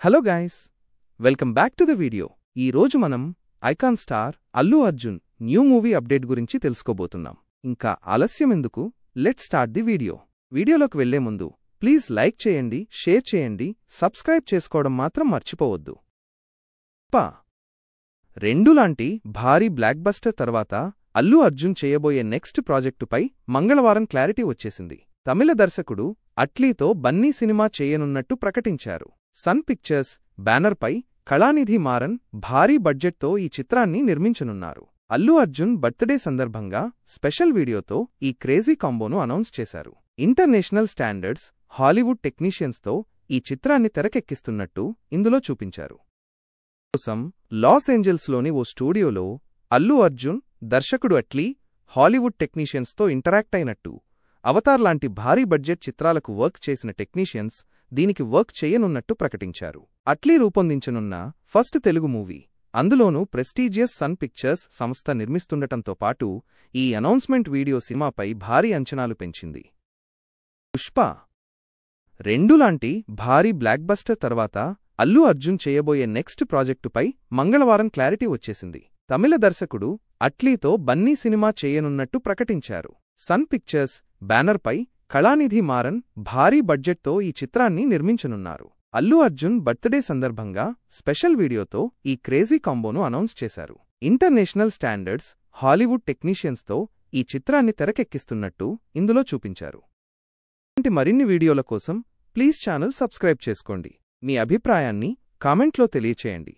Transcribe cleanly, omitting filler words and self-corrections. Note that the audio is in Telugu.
Hello guys, welcome back to the video. ఈ రోజు మనం icon star Allu Arjun new movie update గురించి తెలుసుకోబోతున్నాం. ఇంకా ఆలస్యం ఎందుకు, లెట్స్ స్టార్ట్ ది వీడియో. వీడియోలోకి వెళ్లే ముందు ప్లీజ్ లైక్ చేయండి, షేర్ చేయండి, సబ్స్క్రైబ్ చేసుకోవడం మాత్రం మర్చిపోవద్దు. పా 2 లాంటి భారీ బ్లాక్ బస్టర్ తర్వాత అల్లు అర్జున్ చేయబోయే నెక్స్ట్ ప్రాజెక్టుపై మంగళవారం క్లారిటీ వచ్చేసింది. తమిళ దర్శకుడు అట్లీతో బన్నీ సినిమా చేయనున్నట్టు ప్రకటించారు. సన్ పిక్చర్స్ బ్యానర్పై కళానిధి మారన్ భారీ బడ్జెట్తో ఈ చిత్రాన్ని నిర్మించనున్నారు. అల్లు అర్జున్ బర్త్డే సందర్భంగా స్పెషల్ వీడియోతో ఈ క్రేజీ కాంబోను అనౌన్స్ చేశారు. ఇంటర్నేషనల్ స్టాండర్డ్స్ హాలీవుడ్ టెక్నీషియన్స్తో ఈ చిత్రాన్ని తెరకెక్కిస్తున్నట్టు ఇందులో చూపించారు. కోసం లాస్ ఏంజల్స్లోని ఓ స్టూడియోలో అల్లు అర్జున్, దర్శకుడు అట్లీ, హాలీవుడ్ టెక్నీషియన్స్తో ఇంటరాక్ట్ అయినట్టు, అవతార్ లాంటి భారీ బడ్జెట్ చిత్రాలకు వర్క్ చేసిన టెక్నీషియన్స్ దీనికి వర్క్ చేయనున్నట్టు ప్రకటించారు. అట్లీ రూపొందించనున్న ఫస్ట్ తెలుగు మూవీ, అందులోనూ ప్రెస్టీజియస్ సన్ పిక్చర్స్ సంస్థ నిర్మిస్తుండటంతో పాటు ఈ అనౌన్స్మెంట్ వీడియో సినిమాపై భారీ అంచనాలు పెంచింది. పుష్ప 2 లాంటి భారీ బ్లాక్ బస్టర్ తర్వాత అల్లు అర్జున్ చేయబోయే నెక్స్ట్ ప్రాజెక్టుపై మంగళవారం క్లారిటీ వచ్చేసింది. తమిళ దర్శకుడు అట్లీతో బన్నీ సినిమా చేయనున్నట్టు ప్రకటించారు. సన్ పిక్చర్స్ బ్యానర్పై కళానిధి మారన్ భారీ బడ్జెట్తో ఈ చిత్రాన్ని నిర్మించనున్నారు. అల్లు అర్జున్ బర్త్డే సందర్భంగా స్పెషల్ వీడియోతో ఈ క్రేజీ కాంబోను అనౌన్స్ చేశారు. ఇంటర్నేషనల్ స్టాండర్డ్స్ హాలీవుడ్ టెక్నీషియన్స్తో ఈ చిత్రాన్ని తెరకెక్కిస్తున్నట్టు ఇందులో చూపించారు. ఇలాంటి మరిన్ని వీడియోల కోసం ప్లీజ్ ఛానల్ సబ్స్క్రైబ్ చేసుకోండి. మీ అభిప్రాయాన్ని కామెంట్లో తెలియచేయండి.